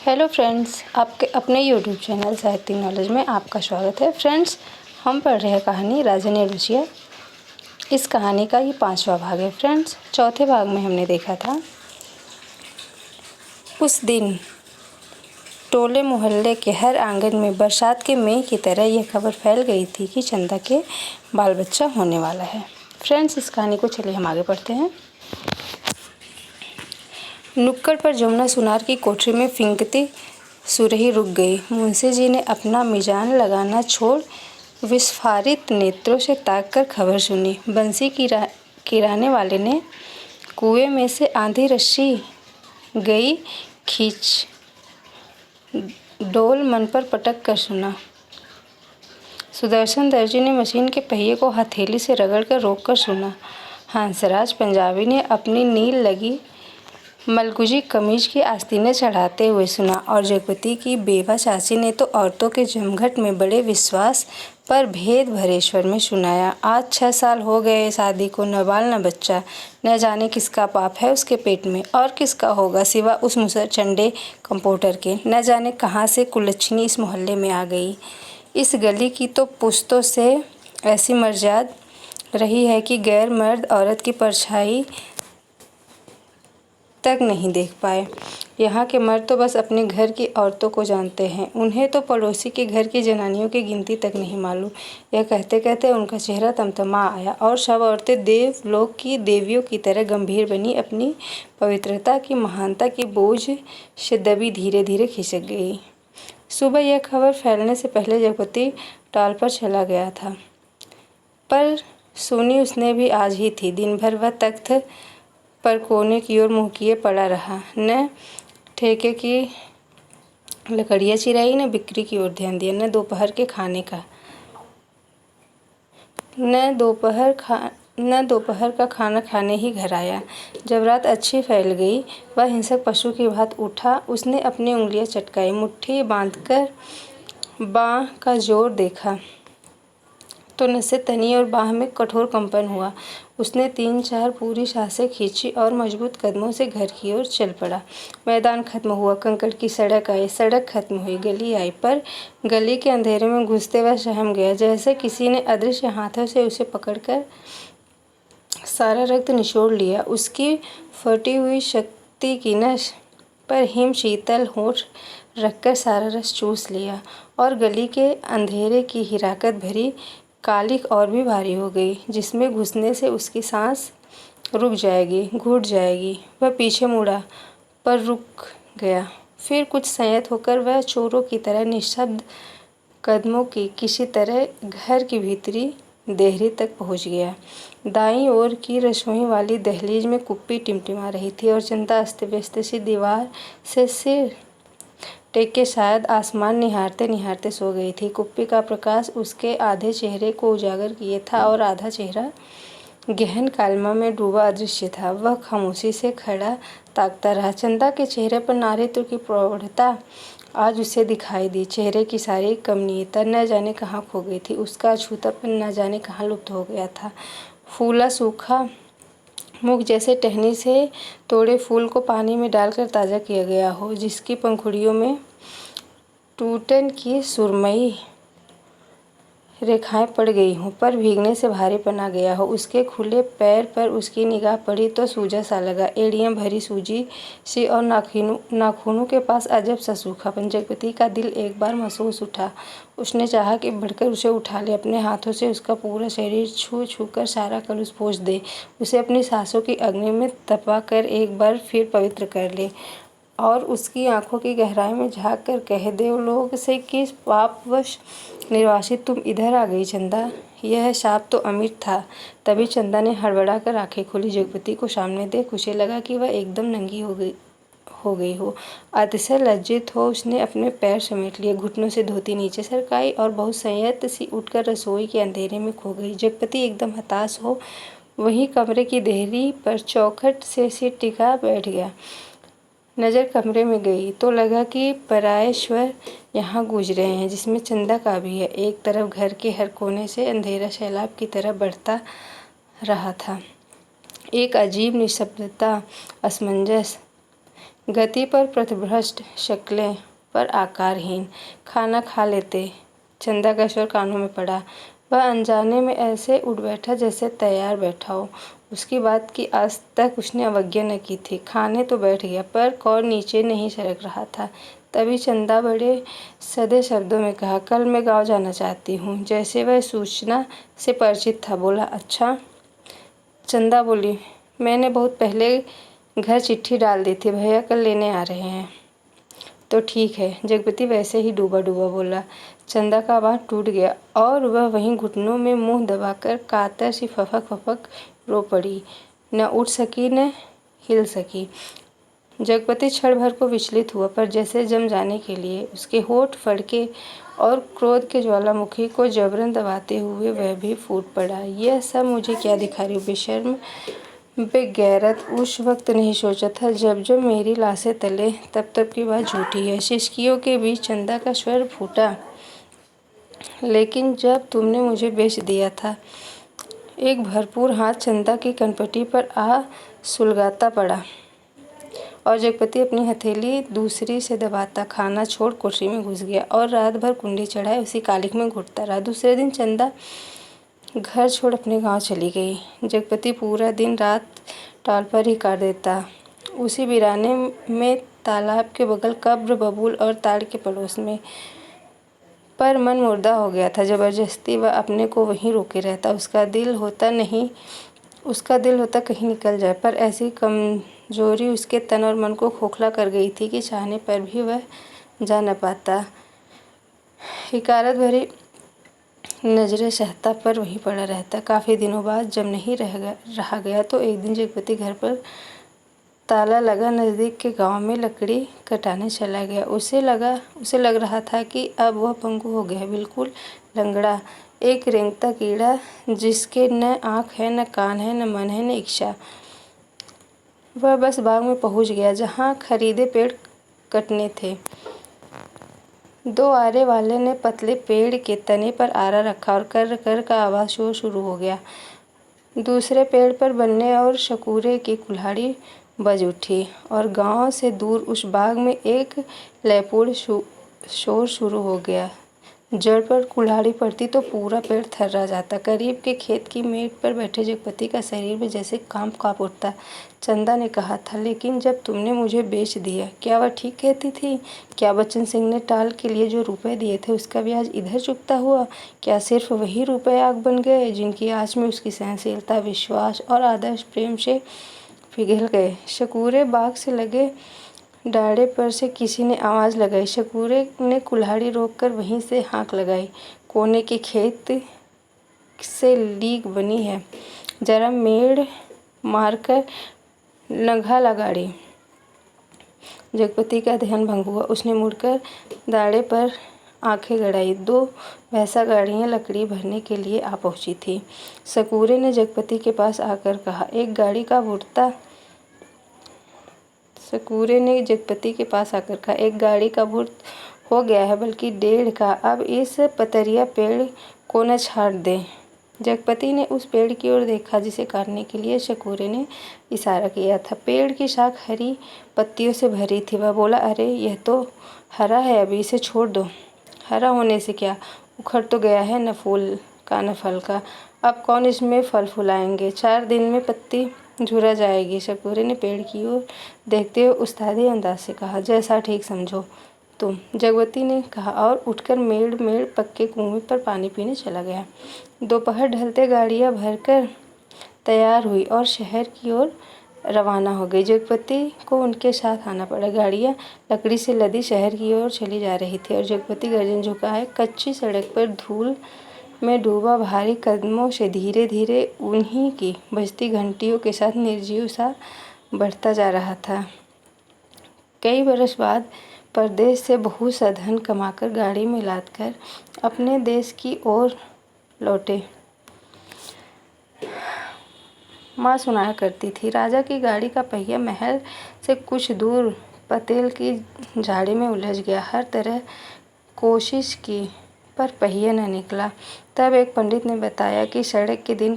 Hello friends, आपके अपने YouTube channel साहित्य नॉलेज में आपका स्वागत है। फ्रेंड्स, हम पढ़ रहे हैं कहानी राजा ने रुचिया। इस कहानी का ये 5वां भाग है। फ्रेंड्स, चौथे भाग में हमने देखा था उस दिन टोले मोहल्ले के हर आंगन में बरसात के मेघ की तरह यह खबर फैल गई थी कि चंदा के बाल बच्चा होने वाला है। फ्रेंड्स, इस कहानी को चलिए हम आगे पढ़ते हैं। नुक्कड़ पर जमुना सुनार की कोठरी में फिंकती सुरही रुक गई। मुंशी जी ने अपना मिजान लगाना छोड़ विस्फारित नेत्रों से ताककर खबर सुनी। बंसी किराने वाले ने कुएं में से आधी रस्सी गई खींच डोल मन पर पटक कर सुना। सुदर्शन दर्जी ने मशीन के पहिए को हथेली से रगड़कर रोककर सुना। हंसराज पंजाबी ने अपनी नील लगी मलगुजी कमीज की आस्तीनें चढ़ाते हुए सुना और जगपति की बेवा चाची ने तो औरतों के जमघट में बड़े विश्वास पर भेद भरे स्वर में सुनाया। आज 6 साल हो गए शादी को, न बाल न बच्चा। न जाने किसका पाप है उसके पेट में और किसका होगा सिवा उस मुसर चंडे कंपाउंडर के। न जाने कहाँ से कुलच्छनी इस मोहल्ले में आ गई। इस गली की तो पुश्तों से ऐसी मर्याद रही है कि गैर मर्द औरत की परछाई तक नहीं देख पाए। यहाँ के मर्द तो बस अपने घर की औरतों को जानते हैं, उन्हें तो पड़ोसी के घर की जनानियों की गिनती तक नहीं मालूम। यह कहते कहते उनका चेहरा तमतमा आया और सब औरतें देवलोक की देवियों की तरह गंभीर बनी अपनी पवित्रता की महानता की बोझ से दबी धीरे धीरे खिसक गई। सुबह यह खबर फैलने से पहले जगपति टाल पर चला गया था, पर सुनी उसने भी आज ही थी। दिन भर वह तख्त पर कोने की ओर मुँह किए पड़ा रहा, न ठेके की लकड़ियाँ चिराई, न बिक्री की ओर ध्यान दिया, न दोपहर का खाना खाने ही घर आया। जब रात अच्छी फैल गई, वह हिंसक पशु की भांति उठा। उसने अपनी उंगलियां चटकाई, मुट्ठी बांधकर बाँह का जोर देखा तो नसें तनी और बाँह में कठोर कंपन हुआ। उसने 3-4 पूरी सांसें खींची और मजबूत कदमों से घर की ओर चल पड़ा। मैदान खत्म हुआ, कंकड़ की सड़क आई, सड़क खत्म हुई, गली आई, पर गली के अंधेरे में घुसते वह सहम गया, जैसे किसी ने अदृश्य हाथों से उसे पकड़कर सारा रक्त निचोड़ लिया। उसकी फटी हुई शक्ति की नस पर हिम शीतल होंठ रखकर सारा रस चूस लिया और गली के अंधेरे की हिराकत भरी कालिक और भी भारी हो गई, जिसमें घुसने से उसकी सांस रुक जाएगी, घुट जाएगी। वह पीछे मुड़ा, पर रुक गया। फिर कुछ संयत होकर वह चोरों की तरह निशब्द कदमों की किसी तरह घर की भीतरी देहरी तक पहुंच गया। दाईं ओर की रसोई वाली दहलीज में कुप्पी टिमटिमा रही थी और चंदा अस्त व्यस्त सी दीवार से सिर टेके शायद आसमान निहारते निहारते सो गई थी। कुप्पी का प्रकाश उसके आधे चेहरे को उजागर किए था और आधा चेहरा गहन कालिमा में डूबा अदृश्य था। वह खामोशी से खड़ा ताकता रहा। चंदा के चेहरे पर नारीत्व की प्रौढ़ता आज उसे दिखाई दी। चेहरे की सारी कमनीयता न जाने कहाँ खो गई थी। उसका अछूतापन न जाने कहाँ लुप्त हो गया था। फूला सूखा मुख जैसे टहनी से तोड़े फूल को पानी में डालकर ताज़ा किया गया हो, जिसकी पंखुड़ियों में टूटन की सुरमई रेखाएं पड़ गई हों, पर भीगने से भारीपन आ गया हो। उसके खुले पैर पर उसकी निगाह पड़ी तो सूजा सा लगा, एड़ियाँ भरी सूजी सी और नाखूनों के पास अजब सा सूखापन। जगपति का दिल एक बार महसूस उठा। उसने चाहा कि बढ़कर उसे उठा ले, अपने हाथों से उसका पूरा शरीर छू छू कर सारा कलुष पोंछ दे, उसे अपनी सांसों की अग्नि में तपा कर एक बार फिर पवित्र कर ले और उसकी आंखों की गहराई में झाँक कर कह दे लोग से किस पापवश निर्वासित तुम इधर आ गई चंदा। यह शाप तो अमिट था। तभी चंदा ने हड़बड़ा कर आंखें खोली। जगपति को सामने देख उसे लगा कि वह एकदम नंगी हो गई हो। अतिशय लज्जित हो उसने अपने पैर समेट लिए, घुटनों से धोती नीचे सरकाई और बहुत संयत सी उठकर रसोई के अंधेरे में खो गई। जगपति एकदम हताश हो वहीं कमरे की देहरी पर चौखट से सिर टिका बैठ गया। नज़र कमरे में गई तो लगा कि पराये स्वर यहाँ गूंज रहे हैं, जिसमें चंदा का भी है। एक तरफ घर के हर कोने से अंधेरा सैलाब की तरह बढ़ता रहा था। एक अजीब निशब्दता, असमंजस गति पर पथभ्रष्ट, शक्लें पर आकारहीन। खाना खा लेते। चंदा का स्वर कानों में पड़ा। वह अनजाने में ऐसे उठ बैठा जैसे तैयार बैठा हो। उसकी बात की आज तक उसने अवज्ञा न की थी। खाने तो बैठ गया पर कौर नीचे नहीं सरक रहा था। तभी चंदा बड़े सधे शब्दों में कहा, कल मैं गाँव जाना चाहती हूँ। जैसे वह सूचना से परिचित था। बोला, अच्छा। चंदा बोली, मैंने बहुत पहले घर चिट्ठी डाल दी थी, भैया कल लेने आ रहे हैं। तो ठीक है, जगपति वैसे ही डूबा डूबा बोला। चंदा का आवाज़ टूट गया और वह वहीं घुटनों में मुंह दबाकर कातर सी फपक फपक रो पड़ी। न उठ सकी न हिल सकी। जगपति क्षण भर को विचलित हुआ, पर जैसे जम जाने के लिए उसके होठ फड़के और क्रोध के ज्वालामुखी को जबरन दबाते हुए वह भी फूट पड़ा। यह सब मुझे क्या दिखा रही हो, बेशर्म बेगैरत। उस वक्त नहीं सोचा था जब जब मेरी लाशें तले, तब तब की बात झूठी है। सिसकियों के बीच चंदा का स्वर फूटा, लेकिन जब तुमने मुझे बेच दिया था। एक भरपूर हाथ चंदा की कनपटी पर आ सुलगाता पड़ा और जगपति अपनी हथेली दूसरी से दबाता खाना छोड़ कुर्सी में घुस गया और रात भर कुंडी चढ़ाए उसी कालिख में घुटता रहा। दूसरे दिन चंदा घर छोड़ अपने गांव चली गई। जगपति पूरा दिन रात टाल पर ही काट देता। उसी वीराने में, तालाब के बगल कब्र, बबूल और ताड़ के पड़ोस में। पर मन मुर्दा हो गया था। जबरदस्ती वह अपने को वहीं रोके रहता। उसका दिल होता कहीं निकल जाए, पर ऐसी कमजोरी उसके तन और मन को खोखला कर गई थी कि चाहने पर भी वह जा न पाता। हिकारत भरी नजरें सहता पर वहीं पड़ा रहता। काफ़ी दिनों बाद जब नहीं रहा गया तो एक दिन जगपति घर पर ताला लगा नज़दीक के गांव में लकड़ी कटाने चला गया। उसे लग रहा था कि अब वह पंगु हो गया, बिल्कुल लंगड़ा, एक रेंगता कीड़ा जिसके न आँख है, न कान है, न मन है, न इच्छा। वह बस बाग में पहुंच गया जहां खरीदे पेड़ कटने थे। दो आरे वाले ने पतले पेड़ के तने पर आरा रखा और कर कर का आवाज़ शोर शुरू हो गया। दूसरे पेड़ पर बन्ने और शकूरे की कुल्हाड़ी बज उठी और गांव से दूर उस बाग में एक लयपूर्ण शोर शुरू हो गया। जड़ पर कुल्हाड़ी पड़ती तो पूरा पेड़ थर्रा जाता। करीब के खेत की मेड़ पर बैठे जगपति का शरीर में जैसे कांप उठता। चंदा ने कहा था, लेकिन जब तुमने मुझे बेच दिया, क्या वह ठीक कहती थी? क्या बच्चन सिंह ने टाल के लिए जो रुपए दिए थे उसका ब्याज इधर चुकता हुआ? क्या सिर्फ वही रुपए आग बन गए जिनकी आँच में उसकी सहनशीलता, विश्वास और आदर्श प्रेम से पिघल गए? शकूरे बाग से लगे डाढ़े पर से किसी ने आवाज़ लगाई। शकूरे ने कुल्हाड़ी रोककर वहीं से हाँक लगाई। कोने के खेत से लीक बनी है, जरा मेड़ मारकर नघा लगाड़ी। जगपति का ध्यान भंग हुआ। उसने मुड़कर दाढ़े पर आंखें गड़ाई। दो भैंसा गाड़ियाँ लकड़ी भरने के लिए आ पहुंची थी। शकूरे ने जगपति के पास आकर कहा, एक गाड़ी का भुर्ता हो गया है, बल्कि 1.5 का। अब इस पतरिया पेड़ को न छाट दे। जगपति ने उस पेड़ की ओर देखा जिसे काटने के लिए शकूरे ने इशारा किया था। पेड़ की शाख हरी पत्तियों से भरी थी। वह बोला, अरे यह तो हरा है, अभी इसे छोड़ दो। हरा होने से क्या, उखड़ तो गया है, न फूल का न फल का। अब कौन इसमें फल फुलाएंगे? 4 दिन में पत्ती झुरा जाएगी। शकूरे ने पेड़ की ओर देखते हुए उस्तादी अंदाज से कहा, जैसा ठीक समझो तुम। जगपति ने कहा और उठकर मेड़ पक्के कुएं पर पानी पीने चला गया। दोपहर ढलते गाड़ियां भरकर तैयार हुई और शहर की ओर रवाना हो गई। जगपति को उनके साथ आना पड़ा। गाड़ियां लकड़ी से लदी शहर की ओर चली जा रही थी और जगपति गर्दन झुकाए कच्ची सड़क पर धूल में डूबा भारी कदमों से धीरे धीरे उन्हीं की बजती घंटियों के साथ निर्जीव सा बढ़ता जा रहा था। कई बरस बाद परदेश से बहुत सा धन कमाकर गाड़ी में लादकर अपने देश की ओर लौटे। माँ सुनाया करती थी, राजा की गाड़ी का पहिया महल से कुछ दूर पतेल की झाड़ी में उलझ गया। हर तरह कोशिश की पर पहिया न निकला। तब एक पंडित ने बताया कि संकट के दिन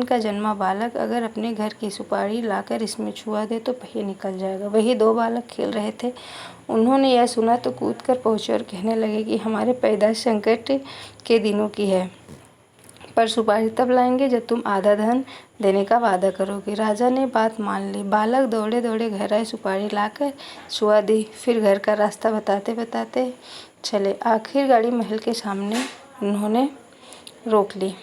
का जन्मा बालक अगर अपने घर की सुपारी लाकर इसमें छुआ दे तो पहिया निकल जाएगा। वही 2 बालक खेल रहे थे। उन्होंने यह सुना तो कूद कर पहुँचे और कहने लगे कि हमारे पैदाइश संकट के दिनों की है, पर सुपारी तब लाएंगे जब तुम आधा धन देने का वादा करोगे। राजा ने बात मान ली। बालक दौड़े दौड़े घर आए, सुपारी लाकर छुआ दी, फिर घर का रास्ता बताते बताते चले। आखिर गाड़ी महल के सामने उन्होंने रोक ली।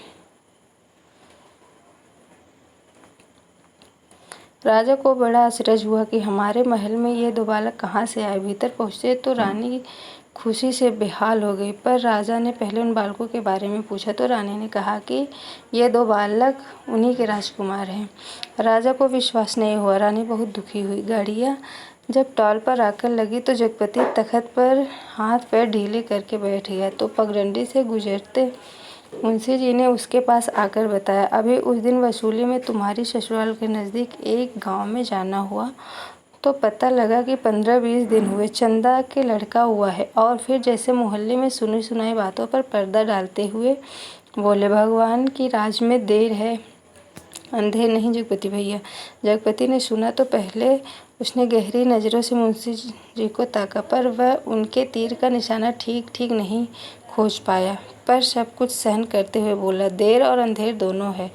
राजा को बड़ा आश्चर्य हुआ कि हमारे महल में ये 2 बालक कहाँ से आए। भीतर पहुँचे तो रानी खुशी से बेहाल हो गई, पर राजा ने पहले उन बालकों के बारे में पूछा तो रानी ने कहा कि ये 2 बालक उन्हीं के राजकुमार हैं। राजा को विश्वास नहीं हुआ। रानी बहुत दुखी हुई। गाड़ियाँ जब टॉल पर आकर लगी तो जगपति तख्त पर हाथ पैर ढीले करके बैठ गया तो पगडंडी से गुजरते मुंशी जी ने उसके पास आकर बताया, अभी उस दिन वसूली में तुम्हारी ससुराल के नज़दीक एक गांव में जाना हुआ तो पता लगा कि 15-20 दिन हुए चंदा के लड़का हुआ है। और फिर जैसे मोहल्ले में सुनी सुनाई बातों पर पर्दा डालते हुए बोले, भगवान की राज में देर है अंधेर नहीं जगपति भैया। जगपति ने सुना तो पहले उसने गहरी नज़रों से मुंशी जी को ताका, पर वह उनके तीर का निशाना ठीक नहीं खोज पाया, पर सब कुछ सहन करते हुए बोला, देर और अंधेर दोनों है।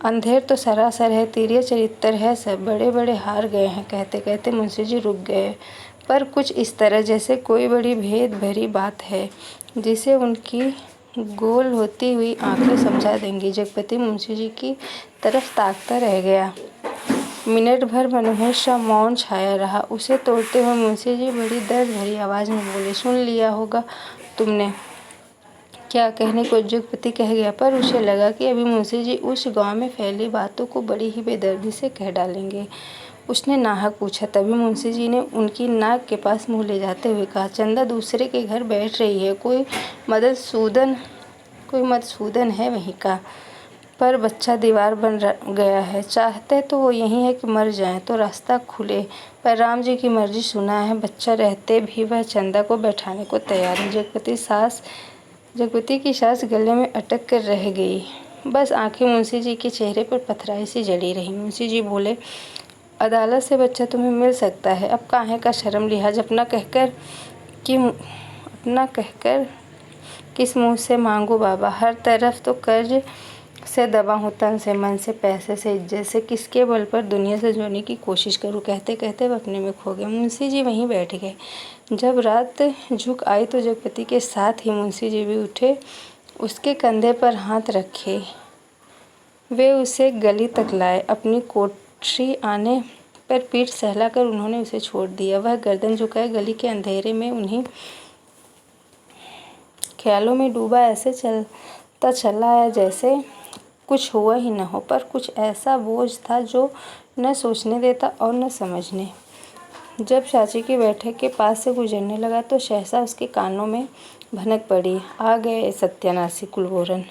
अंधेर तो सरासर है, तीर्य चरित्र है, सब बड़े बड़े हार गए हैं। कहते कहते मुंशी जी रुक गए, पर कुछ इस तरह जैसे कोई बड़ी भेद भरी बात है जिसे उनकी गोल होती हुई आंखें समझा देंगी। जगपति मुंशी जी की तरफ ताकता रह गया। मिनट भर मनोहर सा मौन छाया रहा। उसे तोड़ते हुए मुंशी जी बड़ी दर्द भरी आवाज़ में बोले, सुन लिया होगा तुमने। क्या कहने को जगपति कह गया, पर उसे लगा कि अभी मुंशी जी उस गांव में फैली बातों को बड़ी ही बेदर्दी से कह डालेंगे। उसने नाहक पूछा। तभी मुंशी जी ने उनकी नाक के पास मुंह ले जाते हुए कहा, चंदा दूसरे के घर बैठ रही है, कोई मधुसूदन है वहीं का, पर बच्चा दीवार बन गया है। चाहते तो वो यही है कि मर जाए तो रास्ता खुले, पर राम जी की मर्जी सुना है, बच्चा रहते भी वह चंदा को बैठाने को तैयार है। जगपति की सांस गले में अटक कर रह गई। बस आंखें मुंशी जी के चेहरे पर पथराई सी जड़ी रही। मुंशी जी बोले, अदालत से बच्चा तुम्हें मिल सकता है, अब काहे का शर्म लिहाज अपना कहकर किस मुंह से मांगू बाबा। हर तरफ तो कर्ज से दबा हूँ, तन से, मन से, पैसे से, इज्जत से, किसके बल पर दुनिया से जोड़ने की कोशिश करूँ। कहते कहते वह अपने में खो गए। मुंशी जी वहीं बैठ गए। जब रात झुक आई तो जगपति के साथ ही मुंशी जी भी उठे, उसके कंधे पर हाथ रखे वे उसे गली तक लाए। अपनी कोठरी आने पर पीठ सहलाकर उन्होंने उसे छोड़ दिया। वह गर्दन झुकाए गली के अंधेरे में उन्हीं ख्यालों में डूबा ऐसे चलता चला आया जैसे कुछ हुआ ही न हो, पर कुछ ऐसा बोझ था जो न सोचने देता और न समझने। जब चाची की बैठक के पास से गुजरने लगा तो सहसा उसके कानों में भनक पड़ी, आ गए सत्यानाशी कुलबोरन।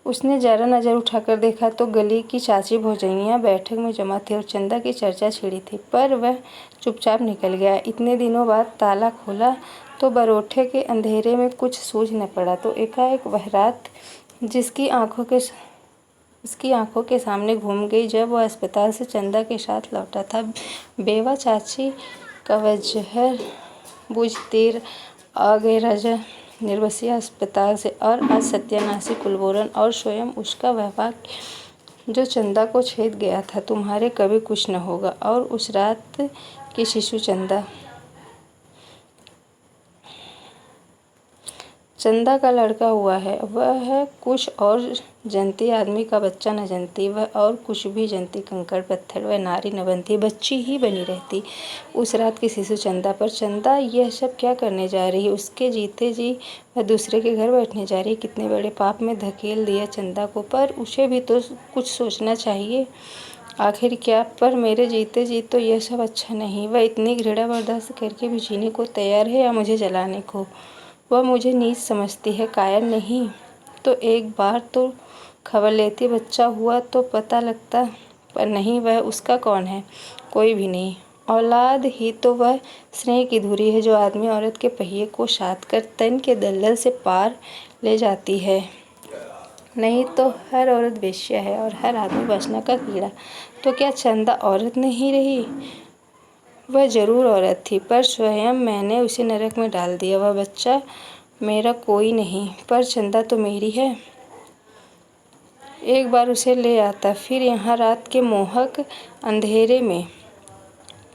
उसने जरा नज़र उठाकर देखा तो गली की चाची भौजैया बैठक में जमा थी और चंदा की चर्चा छिड़ी थी, पर वह चुपचाप निकल गया। इतने दिनों बाद ताला खोला तो बरोठे के अंधेरे में कुछ सूझ न पड़ा तो एकाएक वह रात उसकी आंखों के सामने घूम गई जब वह अस्पताल से चंदा के साथ लौटा था। बेवा चाची का वजहर बुझ तीर आ गए राजा निर्वसिया अस्पताल से, और आज सत्यानाशी कुलबोरन और स्वयं उसका व्यवहार जो चंदा को छेद गया था। तुम्हारे कभी कुछ न होगा। और उस रात की शिशु चंदा का लड़का हुआ है। वह कुछ और जनती, आदमी का बच्चा न जनती, वह और कुछ भी जनती, कंकड़ पत्थर वह नारी न बनती, बच्ची ही बनी रहती। उस रात की शिशु चंदा पर चंदा यह सब क्या करने जा रही है? उसके जीते जी वह दूसरे के घर बैठने जा रही है। कितने बड़े पाप में धकेल दिया चंदा को, पर उसे भी तो कुछ सोचना चाहिए। आखिर क्या, पर मेरे जीते जी तो यह सब अच्छा नहीं। वह इतनी घृणा बर्दाश्त करके भी जीने को तैयार है या मुझे जलाने को। वह मुझे नीच समझती है, कायर नहीं तो एक बार तो खबर लेती, बच्चा हुआ तो पता लगता, पर नहीं। वह उसका कौन है? कोई भी नहीं। औलाद ही तो वह स्नेह की धुरी है जो आदमी औरत के पहिए को साध कर तन के दलदल से पार ले जाती है। नहीं तो हर औरत वेश्या है और हर आदमी वासना का कीड़ा। तो क्या चंदा औरत नहीं रही? वह जरूर औरत थी, पर स्वयं मैंने उसे नरक में डाल दिया। वह बच्चा मेरा कोई नहीं, पर चंदा तो मेरी है। एक बार उसे ले आता, फिर यहाँ रात के मोहक अंधेरे में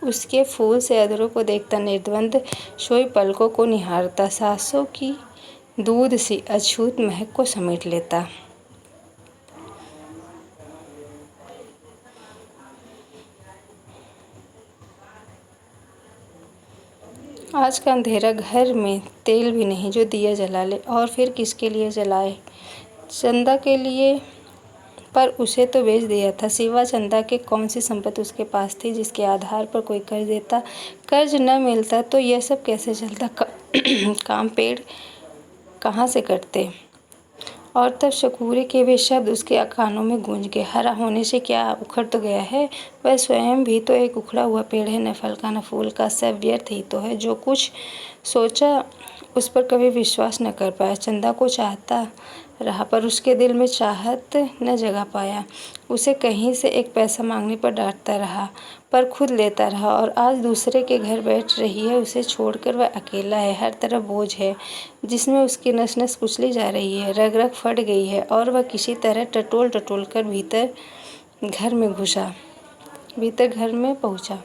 उसके फूल से अधरों को देखता, निर्द्वंद सोई पलकों को निहारता, सांसों की दूध सी अछूत महक को समेट लेता। आज का अंधेरा घर में तेल भी नहीं जो दिया जला ले, और फिर किसके लिए जलाए? चंदा के लिए, पर उसे तो बेच दिया था। सिवा चंदा के कौन सी संपत्ति उसके पास थी जिसके आधार पर कोई कर्ज देता? कर्ज न मिलता तो यह सब कैसे चलता? काम पेड़ कहाँ से कटते? और तब शकूरे के वे शब्द उसके कानों में गूंज गए। हरा होने से क्या उखड़ तो गया है? वह स्वयं भी तो एक उखड़ा हुआ पेड़ है, न फल का न फूल का, सब व्यर्थ ही तो है। जो कुछ सोचा उस पर कभी विश्वास न कर पाया। चंदा को चाहता रहा, पर उसके दिल में चाहत न जगा पाया। उसे कहीं से एक पैसा मांगने पर डांटता रहा, पर खुद लेता रहा। और आज दूसरे के घर बैठ रही है, उसे छोड़कर वह अकेला है। हर तरफ बोझ है जिसमें उसकी नस नस कुचली जा रही है, रग रग फट गई है, और वह किसी तरह टटोल टटोल कर भीतर घर में पहुंचा।